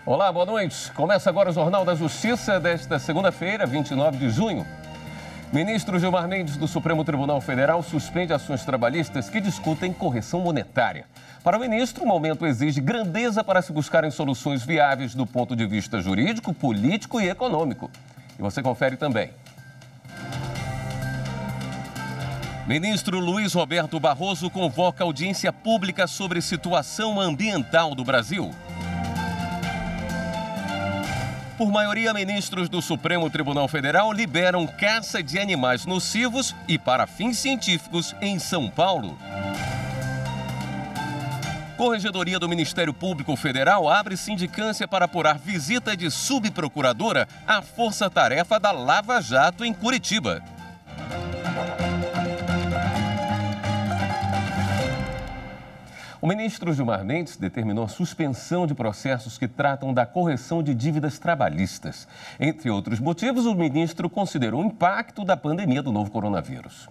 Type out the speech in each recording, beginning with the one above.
Olá, boa noite. Começa agora o Jornal da Justiça desta segunda-feira, 29 de junho. Ministro Gilmar Mendes do Supremo Tribunal Federal suspende ações trabalhistas que discutem correção monetária. Para o ministro, o momento exige grandeza para se buscarem soluções viáveis do ponto de vista jurídico, político e econômico. E você confere também. Ministro Luiz Roberto Barroso convoca audiência pública sobre situação ambiental do Brasil. Por maioria, ministros do Supremo Tribunal Federal liberam caça de animais nocivos e para fins científicos em São Paulo. Corregedoria do Ministério Público Federal abre sindicância para apurar visita de subprocuradora à força-tarefa da Lava Jato em Curitiba. O ministro Gilmar Mendes determinou a suspensão de processos que tratam da correção de dívidas trabalhistas. Entre outros motivos, o ministro considerou o impacto da pandemia do novo coronavírus.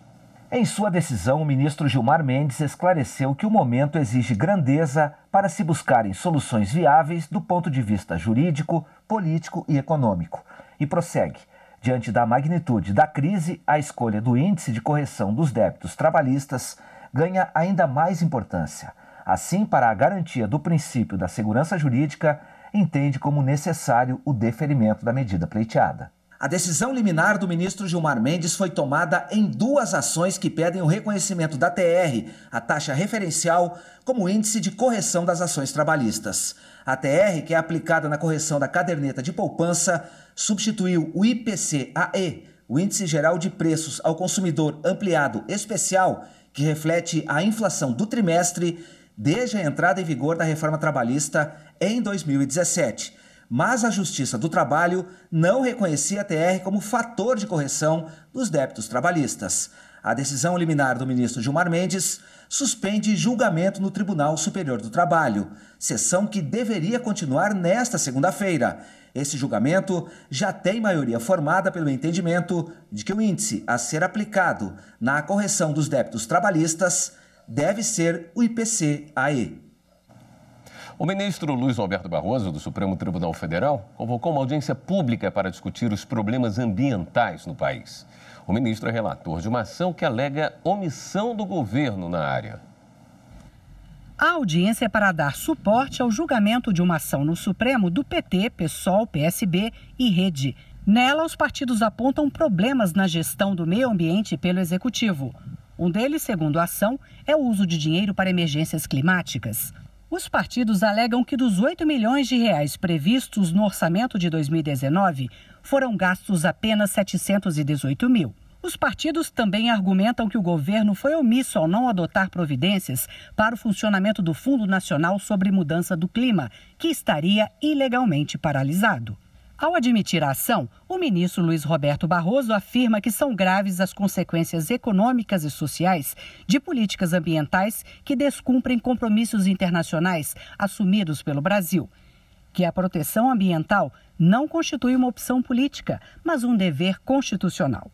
Em sua decisão, o ministro Gilmar Mendes esclareceu que o momento exige grandeza para se buscarem soluções viáveis do ponto de vista jurídico, político e econômico. E prossegue. Diante da magnitude da crise, a escolha do índice de correção dos débitos trabalhistas ganha ainda mais importância. Assim, para a garantia do princípio da segurança jurídica, entende como necessário o deferimento da medida pleiteada. A decisão liminar do ministro Gilmar Mendes foi tomada em duas ações que pedem o reconhecimento da TR, a taxa referencial, como índice de correção das ações trabalhistas. A TR, que é aplicada na correção da caderneta de poupança, substituiu o IPCAE, o Índice Geral de Preços ao Consumidor Ampliado Especial, que reflete a inflação do trimestre, desde a entrada em vigor da reforma trabalhista em 2017. Mas a Justiça do Trabalho não reconhecia a TR como fator de correção dos débitos trabalhistas. A decisão liminar do ministro Gilmar Mendes suspende julgamento no Tribunal Superior do Trabalho, sessão que deveria continuar nesta segunda-feira. Esse julgamento já tem maioria formada pelo entendimento de que o índice a ser aplicado na correção dos débitos trabalhistas deve ser o IPCAE. O ministro Luiz Roberto Barroso, do Supremo Tribunal Federal, convocou uma audiência pública para discutir os problemas ambientais no país. O ministro é relator de uma ação que alega omissão do governo na área. A audiência é para dar suporte ao julgamento de uma ação no Supremo do PT, PSOL, PSB e Rede. Nela, os partidos apontam problemas na gestão do meio ambiente pelo Executivo. Um deles, segundo a ação, é o uso de dinheiro para emergências climáticas. Os partidos alegam que dos 8 milhões de reais previstos no orçamento de 2019, foram gastos apenas 718 mil. Os partidos também argumentam que o governo foi omisso ao não adotar providências para o funcionamento do Fundo Nacional sobre Mudança do Clima, que estaria ilegalmente paralisado. Ao admitir a ação, o ministro Luiz Roberto Barroso afirma que são graves as consequências econômicas e sociais de políticas ambientais que descumprem compromissos internacionais assumidos pelo Brasil, que a proteção ambiental não constitui uma opção política, mas um dever constitucional.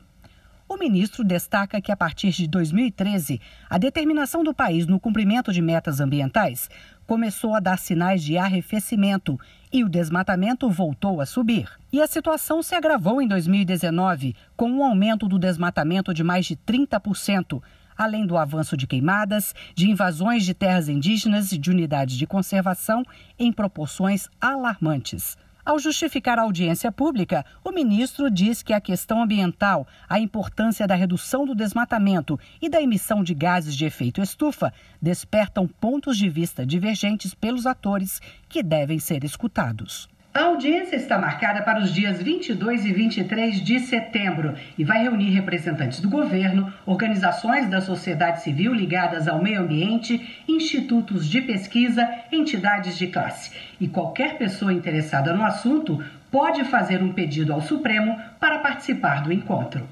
O ministro destaca que, a partir de 2013, a determinação do país no cumprimento de metas ambientais começou a dar sinais de arrefecimento e o desmatamento voltou a subir. E a situação se agravou em 2019, com um aumento do desmatamento de mais de 30%, além do avanço de queimadas, de invasões de terras indígenas e de unidades de conservação em proporções alarmantes. Ao justificar a audiência pública, o ministro diz que a questão ambiental, a importância da redução do desmatamento e da emissão de gases de efeito estufa despertam pontos de vista divergentes pelos atores que devem ser escutados. A audiência está marcada para os dias 22 e 23 de setembro e vai reunir representantes do governo, organizações da sociedade civil ligadas ao meio ambiente, institutos de pesquisa, entidades de classe. E qualquer pessoa interessada no assunto pode fazer um pedido ao Supremo para participar do encontro.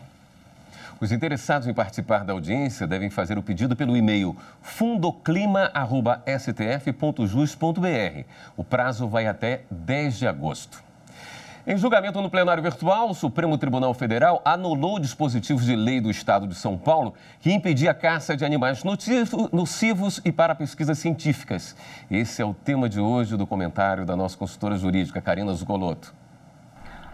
Os interessados em participar da audiência devem fazer o pedido pelo e-mail fundoclima@stf.jus.br. O prazo vai até 10 de agosto. Em julgamento no plenário virtual, o Supremo Tribunal Federal anulou dispositivos de lei do Estado de São Paulo que impedia a caça de animais nocivos e para pesquisas científicas. Esse é o tema de hoje do comentário da nossa consultora jurídica, Karina Zucolotto.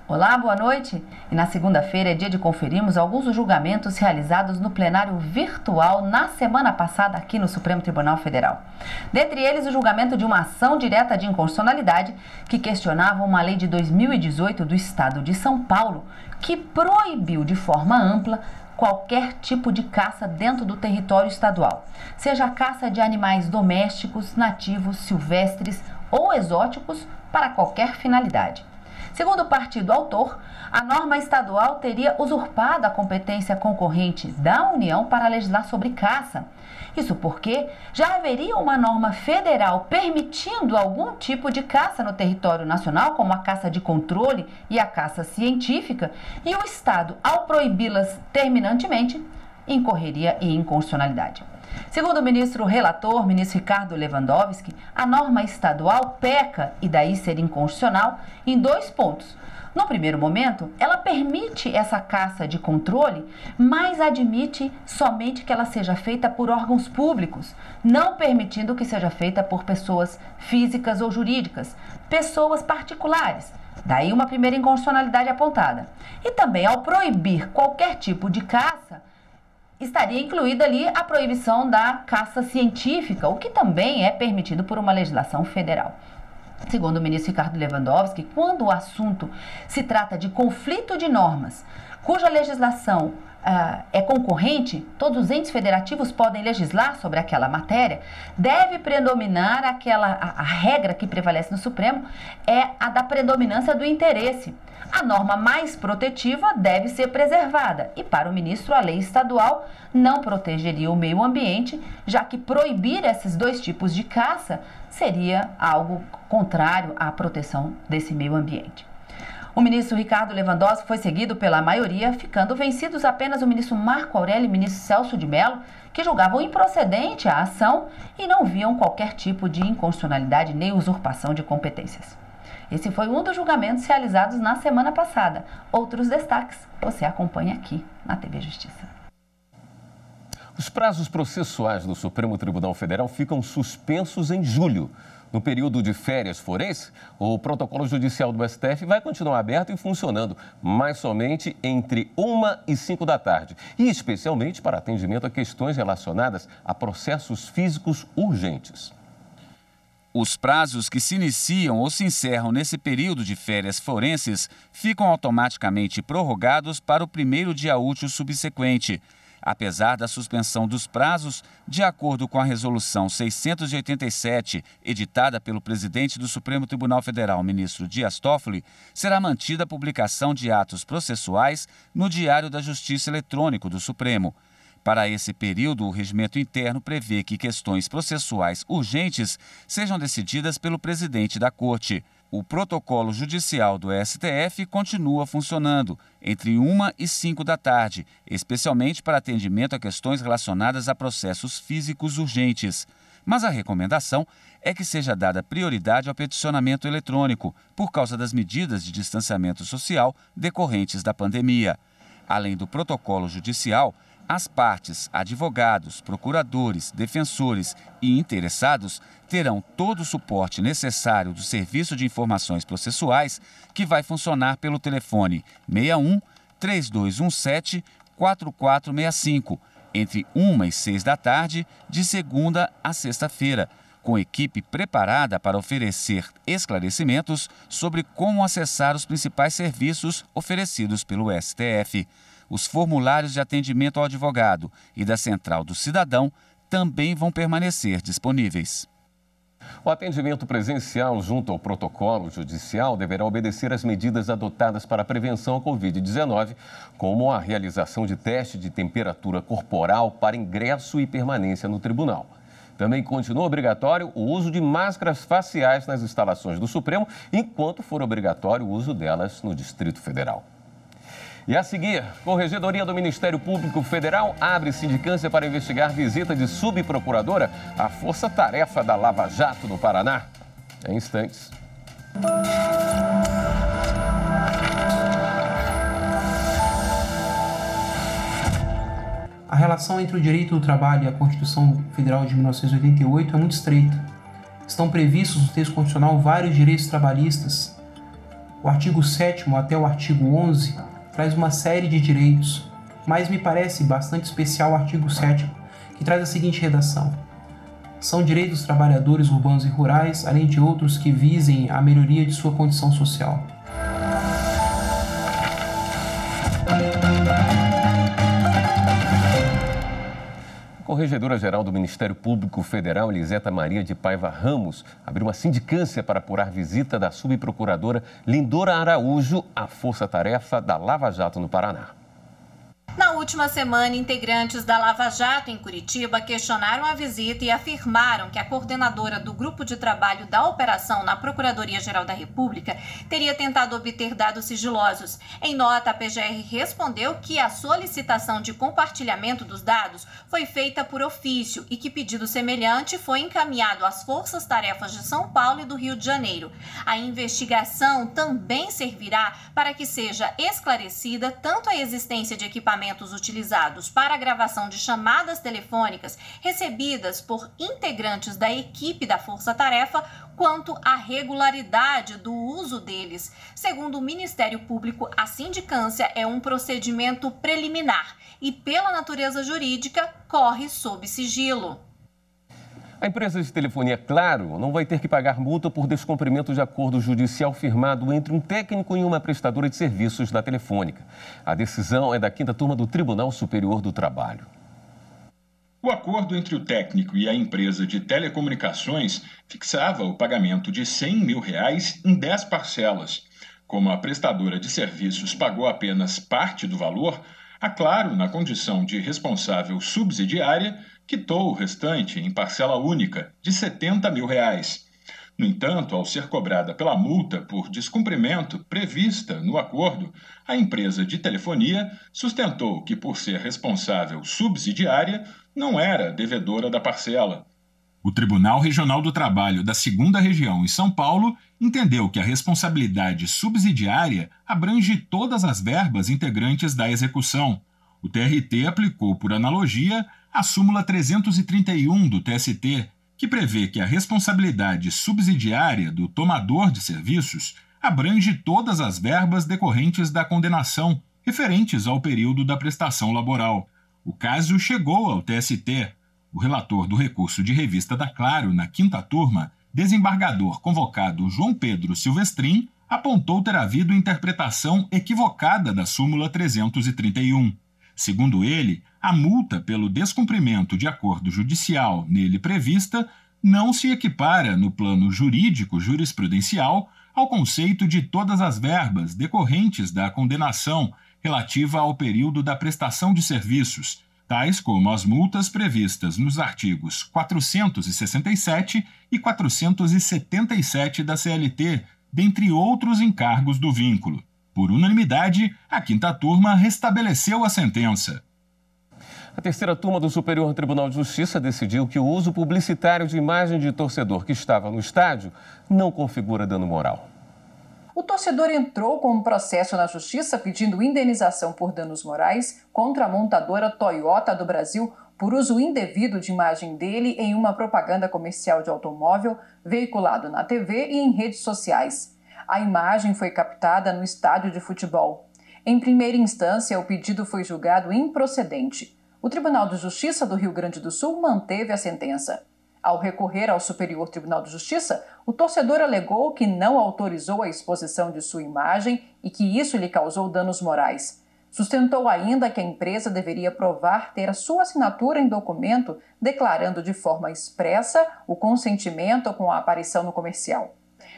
Olá, boa noite. E na segunda-feira é dia de conferirmos alguns dos julgamentos realizados no plenário virtual na semana passada aqui no Supremo Tribunal Federal. Dentre eles, o julgamento de uma ação direta de inconstitucionalidade que questionava uma lei de 2018 do Estado de São Paulo que proibiu de forma ampla qualquer tipo de caça dentro do território estadual, seja a caça de animais domésticos, nativos, silvestres ou exóticos para qualquer finalidade. Segundo o partido autor, a norma estadual teria usurpado a competência concorrente da União para legislar sobre caça. Isso porque já haveria uma norma federal permitindo algum tipo de caça no território nacional, como a caça de controle e a caça científica, e o Estado, ao proibi-las terminantemente, incorreria em inconstitucionalidade. Segundo o ministro relator, ministro Ricardo Lewandowski, a norma estadual peca, e daí ser inconstitucional, em 2 pontos. No primeiro momento, ela permite essa caça de controle, mas admite somente que ela seja feita por órgãos públicos, não permitindo que seja feita por pessoas físicas ou jurídicas, pessoas particulares. Daí uma primeira inconstitucionalidade apontada. E também, ao proibir qualquer tipo de caça, estaria incluída ali a proibição da caça científica, o que também é permitido por uma legislação federal. Segundo o ministro Ricardo Lewandowski, quando o assunto se trata de conflito de normas, cuja legislação é concorrente, todos os entes federativos podem legislar sobre aquela matéria, deve predominar a regra que prevalece no Supremo é a da predominância do interesse. A norma mais protetiva deve ser preservada e, para o ministro, a lei estadual não protegeria o meio ambiente, já que proibir esses 2 tipos de caça seria algo contrário à proteção desse meio ambiente. O ministro Ricardo Lewandowski foi seguido pela maioria, ficando vencidos apenas o ministro Marco Aurélio e o ministro Celso de Mello, que julgavam improcedente a ação e não viam qualquer tipo de inconstitucionalidade nem usurpação de competências. Esse foi um dos julgamentos realizados na semana passada. Outros destaques você acompanha aqui na TV Justiça. Os prazos processuais do Supremo Tribunal Federal ficam suspensos em julho. No período de férias forense, o protocolo judicial do STF vai continuar aberto e funcionando, mas somente entre 1 e 5 da tarde, e especialmente para atendimento a questões relacionadas a processos físicos urgentes. Os prazos que se iniciam ou se encerram nesse período de férias forenses ficam automaticamente prorrogados para o primeiro dia útil subsequente. Apesar da suspensão dos prazos, de acordo com a Resolução 687, editada pelo presidente do Supremo Tribunal Federal, ministro Dias Toffoli, será mantida a publicação de atos processuais no Diário da Justiça Eletrônico do Supremo. Para esse período, o regimento interno prevê que questões processuais urgentes sejam decididas pelo presidente da Corte. O protocolo judicial do STF continua funcionando entre 1 e 5 da tarde, especialmente para atendimento a questões relacionadas a processos físicos urgentes. Mas a recomendação é que seja dada prioridade ao peticionamento eletrônico, por causa das medidas de distanciamento social decorrentes da pandemia. Além do protocolo judicial, as partes, advogados, procuradores, defensores e interessados terão todo o suporte necessário do Serviço de Informações Processuais, que vai funcionar pelo telefone 61 3217 4465, entre 1 e 6 da tarde, de segunda a sexta-feira, com equipe preparada para oferecer esclarecimentos sobre como acessar os principais serviços oferecidos pelo STF. Os formulários de atendimento ao advogado e da Central do Cidadão também vão permanecer disponíveis. O atendimento presencial junto ao protocolo judicial deverá obedecer às medidas adotadas para a prevenção à Covid-19, como a realização de teste de temperatura corporal para ingresso e permanência no tribunal. Também continua obrigatório o uso de máscaras faciais nas instalações do Supremo, enquanto for obrigatório o uso delas no Distrito Federal. E a seguir, Corregedoria do Ministério Público Federal abre sindicância para investigar visita de subprocuradora à Força-Tarefa da Lava Jato no Paraná. Em instantes. A relação entre o direito do trabalho e a Constituição Federal de 1988 é muito estreita. Estão previstos no texto constitucional vários direitos trabalhistas. O artigo 7º até o artigo 11 traz uma série de direitos, mas me parece bastante especial o artigo 7º, que traz a seguinte redação: são direitos dos trabalhadores urbanos e rurais, além de outros que visem a melhoria de sua condição social. A Corregedora-Geral do Ministério Público Federal, Eliseta Maria de Paiva Ramos, abriu uma sindicância para apurar visita da subprocuradora Lindora Araújo à Força-Tarefa da Lava Jato no Paraná. Na última semana, integrantes da Lava Jato em Curitiba questionaram a visita e afirmaram que a coordenadora do grupo de trabalho da operação na Procuradoria-Geral da República teria tentado obter dados sigilosos. Em nota, a PGR respondeu que a solicitação de compartilhamento dos dados foi feita por ofício e que pedido semelhante foi encaminhado às forças-tarefas de São Paulo e do Rio de Janeiro. A investigação também servirá para que seja esclarecida tanto a existência de equipamentos utilizados para a gravação de chamadas telefônicas recebidas por integrantes da equipe da Força-Tarefa, quanto a regularidade do uso deles. Segundo o Ministério Público, a sindicância é um procedimento preliminar e, pela natureza jurídica, corre sob sigilo. A empresa de telefonia Claro não vai ter que pagar multa por descumprimento de acordo judicial firmado entre um técnico e uma prestadora de serviços da Telefônica. A decisão é da 5ª Turma do Tribunal Superior do Trabalho. O acordo entre o técnico e a empresa de telecomunicações fixava o pagamento de R$100 mil em 10 parcelas. Como a prestadora de serviços pagou apenas parte do valor, a Claro, na condição de responsável subsidiária, quitou o restante em parcela única de R$70 mil. No entanto, ao ser cobrada pela multa por descumprimento prevista no acordo, a empresa de telefonia sustentou que, por ser responsável subsidiária, não era devedora da parcela. O Tribunal Regional do Trabalho da 2ª Região em São Paulo entendeu que a responsabilidade subsidiária abrange todas as verbas integrantes da execução. O TRT aplicou, por analogia, a súmula 331 do TST, que prevê que a responsabilidade subsidiária do tomador de serviços abrange todas as verbas decorrentes da condenação, referentes ao período da prestação laboral. O caso chegou ao TST. O relator do recurso de revista da Claro, na 5ª Turma, desembargador convocado João Pedro Silvestrin, apontou ter havido interpretação equivocada da súmula 331. Segundo ele, a multa pelo descumprimento de acordo judicial nele prevista não se equipara, no plano jurídico jurisprudencial, ao conceito de todas as verbas decorrentes da condenação relativa ao período da prestação de serviços, tais como as multas previstas nos artigos 467 e 477 da CLT, dentre outros encargos do vínculo. Por unanimidade, a 5ª Turma restabeleceu a sentença. A 3ª Turma do Superior Tribunal de Justiça decidiu que o uso publicitário de imagem de torcedor que estava no estádio não configura dano moral. O torcedor entrou com um processo na Justiça pedindo indenização por danos morais contra a montadora Toyota do Brasil por uso indevido de imagem dele em uma propaganda comercial de automóvel veiculado na TV e em redes sociais. A imagem foi captada no estádio de futebol. Em primeira instância, o pedido foi julgado improcedente. O Tribunal de Justiça do Rio Grande do Sul manteve a sentença. Ao recorrer ao Superior Tribunal de Justiça, o torcedor alegou que não autorizou a exposição de sua imagem e que isso lhe causou danos morais. Sustentou ainda que a empresa deveria provar ter a sua assinatura em documento declarando de forma expressa o consentimento com a aparição no comercial.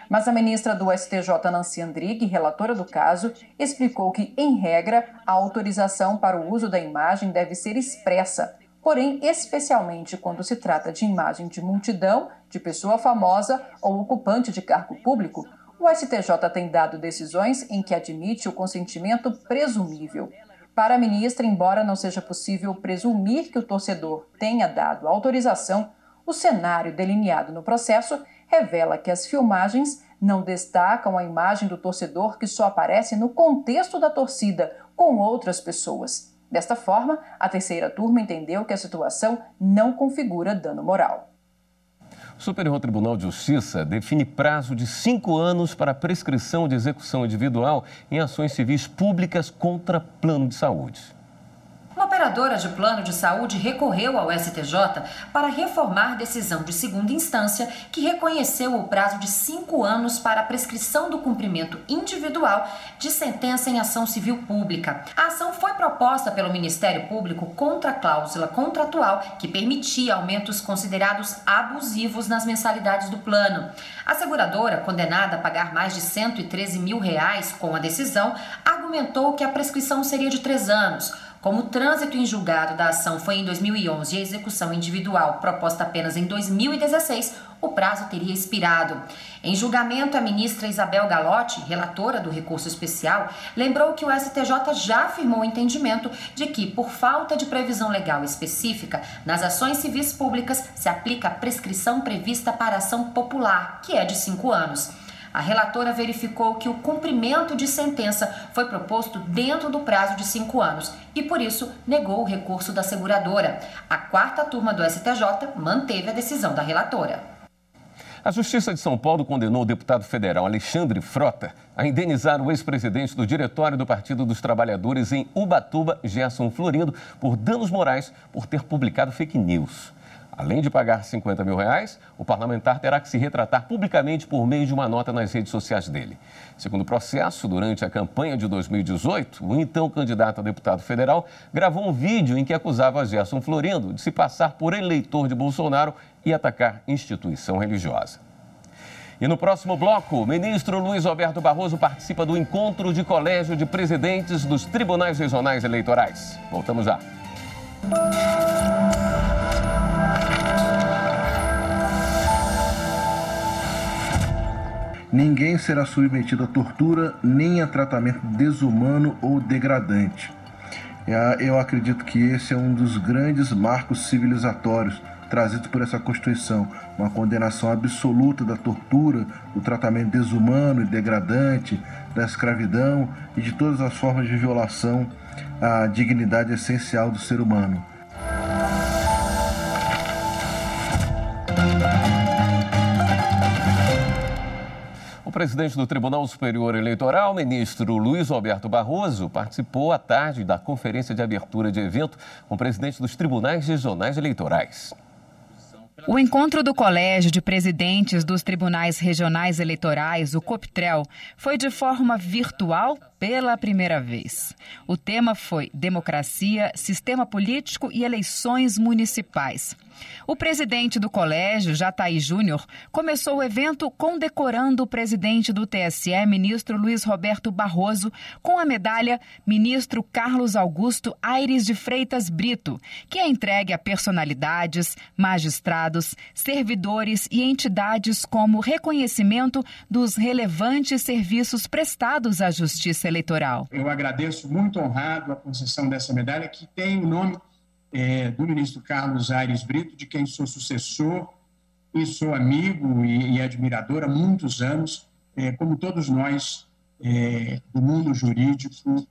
Mas a ministra do STJ, Nancy Andrighi, relatora do caso, explicou que, em regra, a autorização para o uso da imagem deve ser expressa, porém, especialmente quando se trata de imagem de multidão, de pessoa famosa ou ocupante de cargo público, o STJ tem dado decisões em que admite o consentimento presumível. Para a ministra, embora não seja possível presumir que o torcedor tenha dado autorização, o cenário delineado no processo revela que as filmagens não destacam a imagem do torcedor que só aparece no contexto da torcida, com outras pessoas. Desta forma, a terceira turma entendeu que a situação não configura dano moral. O Superior Tribunal de Justiça define prazo de 5 anos para a prescrição de execução individual em ações civis públicas contra plano de saúde. Uma operadora de plano de saúde recorreu ao STJ para reformar decisão de segunda instância que reconheceu o prazo de 5 anos para a prescrição do cumprimento individual de sentença em ação civil pública. A ação foi proposta pelo Ministério Público contra a cláusula contratual que permitia aumentos considerados abusivos nas mensalidades do plano. A seguradora, condenada a pagar mais de R$113 mil com a decisão, argumentou que a prescrição seria de 3 anos. Como o trânsito em julgado da ação foi em 2011 e a execução individual proposta apenas em 2016, o prazo teria expirado. Em julgamento, a ministra Isabel Galotti, relatora do recurso especial, lembrou que o STJ já afirmou o entendimento de que, por falta de previsão legal específica, nas ações civis públicas se aplica a prescrição prevista para a ação popular, que é de 5 anos. A relatora verificou que o cumprimento de sentença foi proposto dentro do prazo de 5 anos e, por isso, negou o recurso da seguradora. A 4ª turma do STJ manteve a decisão da relatora. A Justiça de São Paulo condenou o deputado federal Alexandre Frota a indenizar o ex-presidente do Diretório do Partido dos Trabalhadores em Ubatuba, Gerson Florindo, por danos morais por ter publicado fake news. Além de pagar R$50 mil, o parlamentar terá que se retratar publicamente por meio de uma nota nas redes sociais dele. Segundo o processo, durante a campanha de 2018, o então candidato a deputado federal gravou um vídeo em que acusava Gerson Florindo de se passar por eleitor de Bolsonaro e atacar instituição religiosa. E no próximo bloco, o ministro Luiz Roberto Barroso participa do encontro de colégio de presidentes dos tribunais regionais eleitorais. Voltamos já. Ninguém será submetido a tortura nem a tratamento desumano ou degradante. Eu acredito que esse é um dos grandes marcos civilizatórios trazidos por essa Constituição. Uma condenação absoluta da tortura, do tratamento desumano e degradante, da escravidão e de todas as formas de violação à dignidade essencial do ser humano. O presidente do Tribunal Superior Eleitoral, ministro Luiz Roberto Barroso, participou à tarde da conferência de abertura de evento com o presidente dos tribunais regionais eleitorais. O encontro do Colégio de Presidentes dos Tribunais Regionais Eleitorais, o COPTREL, foi de forma virtual pela primeira vez. O tema foi Democracia, Sistema Político e Eleições Municipais. O presidente do colégio, Jataí Júnior, começou o evento condecorando o presidente do TSE, ministro Luiz Roberto Barroso, com a medalha Ministro Carlos Augusto Aires de Freitas Brito, que é entregue a personalidades, magistrados, servidores e entidades como reconhecimento dos relevantes serviços prestados à Justiça Eleitoral. Eu agradeço muito honrado a concessão dessa medalha, que tem o nome do ministro Carlos Aires Brito, de quem sou sucessor e sou amigo e admirador há muitos anos, como todos nós do mundo jurídico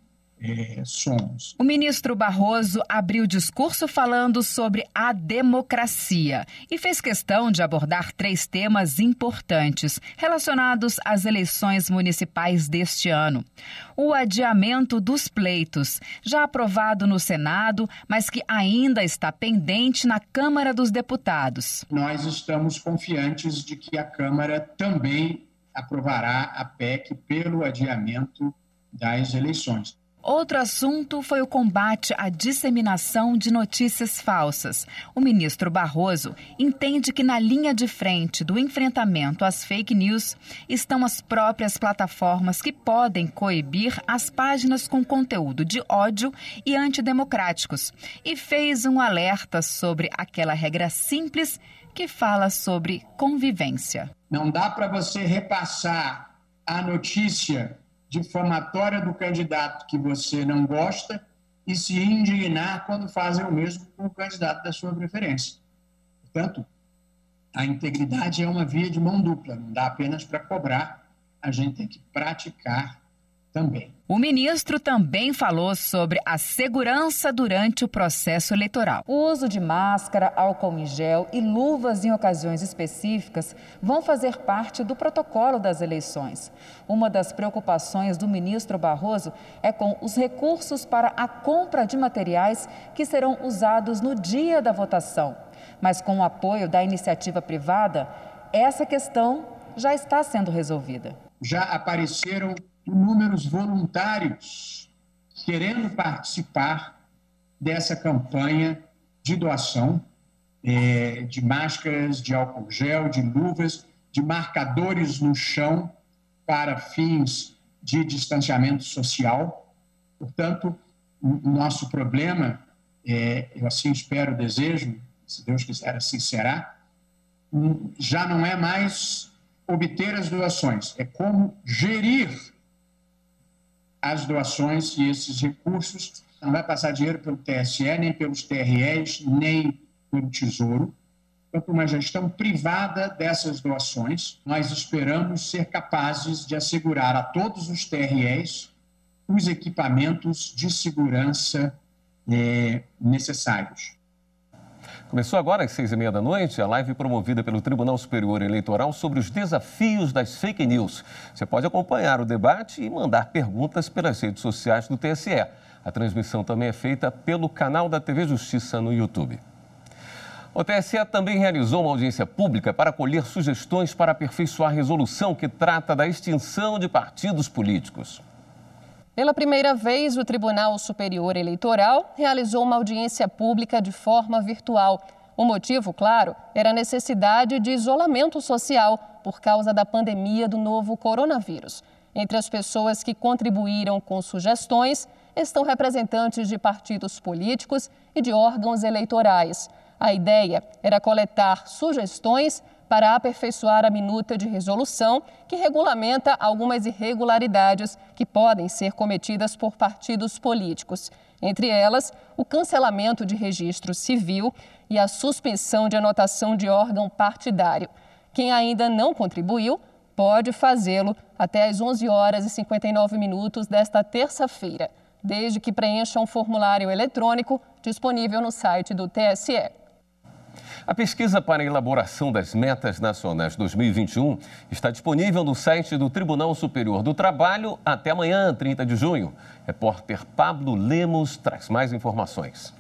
somos. O ministro Barroso abriu o discurso falando sobre a democracia e fez questão de abordar 3 temas importantes relacionados às eleições municipais deste ano. O adiamento dos pleitos, já aprovado no Senado, mas que ainda está pendente na Câmara dos Deputados. Nós estamos confiantes de que a Câmara também aprovará a PEC pelo adiamento das eleições. Outro assunto foi o combate à disseminação de notícias falsas. O ministro Barroso entende que na linha de frente do enfrentamento às fake news estão as próprias plataformas que podem coibir as páginas com conteúdo de ódio e antidemocráticos. E fez um alerta sobre aquela regra simples que fala sobre convivência. Não dá para você repassar a notícia difamatória do candidato que você não gosta e se indignar quando fazem o mesmo com o candidato da sua preferência. Portanto, a integridade é uma via de mão dupla, não dá apenas para cobrar, a gente tem que praticar também. O ministro também falou sobre a segurança durante o processo eleitoral. O uso de máscara, álcool em gel e luvas em ocasiões específicas vão fazer parte do protocolo das eleições. Uma das preocupações do ministro Barroso é com os recursos para a compra de materiais que serão usados no dia da votação. Mas com o apoio da iniciativa privada, essa questão já está sendo resolvida. Já apareceram inúmeros voluntários querendo participar dessa campanha de doação de máscaras, de álcool gel, de luvas, de marcadores no chão para fins de distanciamento social. Portanto, o nosso problema, eu assim espero, desejo, se Deus quiser assim será, já não é mais obter as doações, é como gerir as doações e esses recursos. Não vai passar dinheiro pelo TSE, nem pelos TREs, nem pelo Tesouro. Portanto, uma gestão privada dessas doações. Nós esperamos ser capazes de assegurar a todos os TREs os equipamentos de segurança necessários. Começou agora às 6h30 da noite a live promovida pelo Tribunal Superior Eleitoral sobre os desafios das fake news. Você pode acompanhar o debate e mandar perguntas pelas redes sociais do TSE. A transmissão também é feita pelo canal da TV Justiça no YouTube. O TSE também realizou uma audiência pública para colher sugestões para aperfeiçoar a resolução que trata da extinção de partidos políticos. Pela primeira vez, o Tribunal Superior Eleitoral realizou uma audiência pública de forma virtual. O motivo, claro, era a necessidade de isolamento social por causa da pandemia do novo coronavírus. Entre as pessoas que contribuíram com sugestões estão representantes de partidos políticos e de órgãos eleitorais. A ideia era coletar sugestões para aperfeiçoar a minuta de resolução que regulamenta algumas irregularidades que podem ser cometidas por partidos políticos. Entre elas, o cancelamento de registro civil e a suspensão de anotação de órgão partidário. Quem ainda não contribuiu pode fazê-lo até às 11h59 desta terça-feira, desde que preencha um formulário eletrônico disponível no site do TSE. A pesquisa para a elaboração das metas nacionais 2021 está disponível no site do Tribunal Superior do Trabalho até amanhã, 30 de junho. Repórter Pablo Lemos traz mais informações.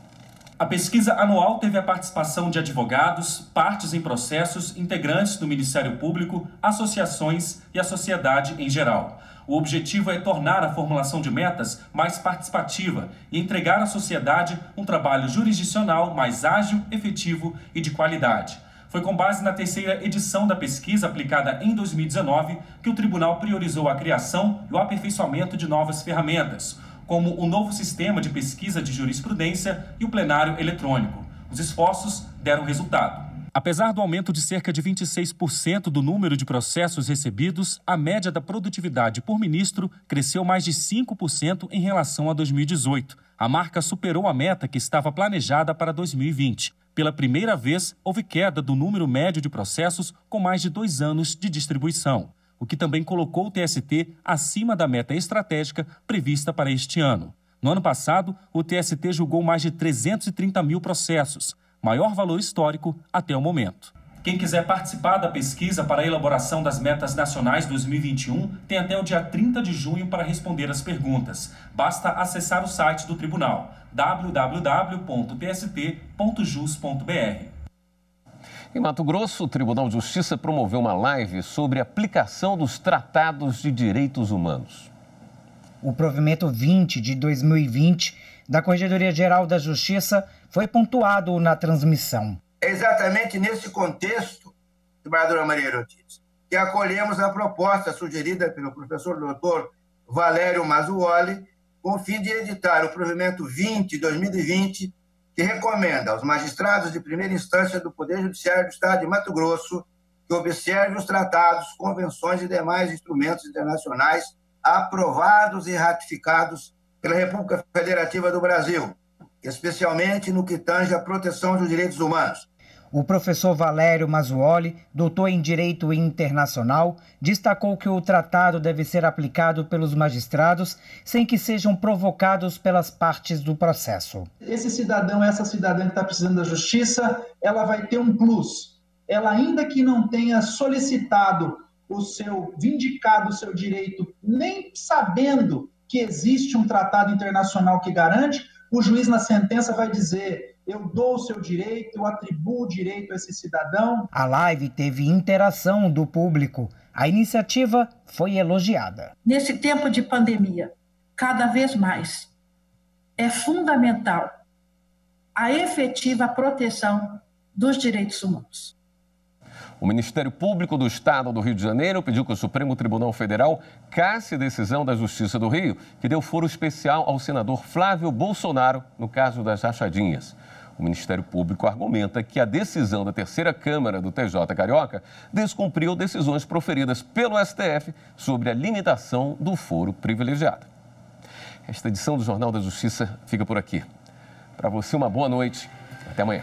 A pesquisa anual teve a participação de advogados, partes em processos, integrantes do Ministério Público, associações e a sociedade em geral. O objetivo é tornar a formulação de metas mais participativa e entregar à sociedade um trabalho jurisdicional mais ágil, efetivo e de qualidade. Foi com base na terceira edição da pesquisa, aplicada em 2019, que o tribunal priorizou a criação e o aperfeiçoamento de novas ferramentas, como o novo sistema de pesquisa de jurisprudência e o plenário eletrônico. Os esforços deram resultado. Apesar do aumento de cerca de 26% do número de processos recebidos, a média da produtividade por ministro cresceu mais de 5% em relação a 2018. A marca superou a meta que estava planejada para 2020. Pela primeira vez, houve queda do número médio de processos com mais de 2 anos de distribuição, o que também colocou o TST acima da meta estratégica prevista para este ano. No ano passado, o TST julgou mais de 330 mil processos, maior valor histórico até o momento. Quem quiser participar da pesquisa para a elaboração das metas nacionais 2021 tem até o dia 30 de junho para responder as perguntas. Basta acessar o site do tribunal, www.tst.jus.br. Em Mato Grosso, o Tribunal de Justiça promoveu uma live sobre a aplicação dos tratados de direitos humanos. O provimento 20 de 2020 da Corregedoria Geral da Justiça foi pontuado na transmissão. É exatamente nesse contexto, desembargadora Maria Erotides, que acolhemos a proposta sugerida pelo professor doutor Valério Mazzuoli, com o fim de editar o provimento 20 de 2020, que recomenda aos magistrados de primeira instância do Poder Judiciário do Estado de Mato Grosso que observem os tratados, convenções e demais instrumentos internacionais aprovados e ratificados pela República Federativa do Brasil, especialmente no que tange à proteção dos direitos humanos. O professor Valério Mazzuoli, doutor em Direito Internacional, destacou que o tratado deve ser aplicado pelos magistrados sem que sejam provocados pelas partes do processo. Esse cidadão, essa cidadã que está precisando da justiça, ela vai ter um plus. Ela, ainda que não tenha solicitado vindicado o seu direito, nem sabendo que existe um tratado internacional que garante, o juiz na sentença vai dizer: eu dou o seu direito, eu atribuo o direito a esse cidadão. A live teve interação do público. A iniciativa foi elogiada. Nesse tempo de pandemia, cada vez mais, é fundamental a efetiva proteção dos direitos humanos. O Ministério Público do Estado do Rio de Janeiro pediu que o Supremo Tribunal Federal casse a decisão da Justiça do Rio, que deu foro especial ao senador Flávio Bolsonaro no caso das rachadinhas. O Ministério Público argumenta que a decisão da terceira Câmara do TJ Carioca descumpriu decisões proferidas pelo STF sobre a limitação do foro privilegiado. Esta edição do Jornal da Justiça fica por aqui. Para você, uma boa noite. Até amanhã.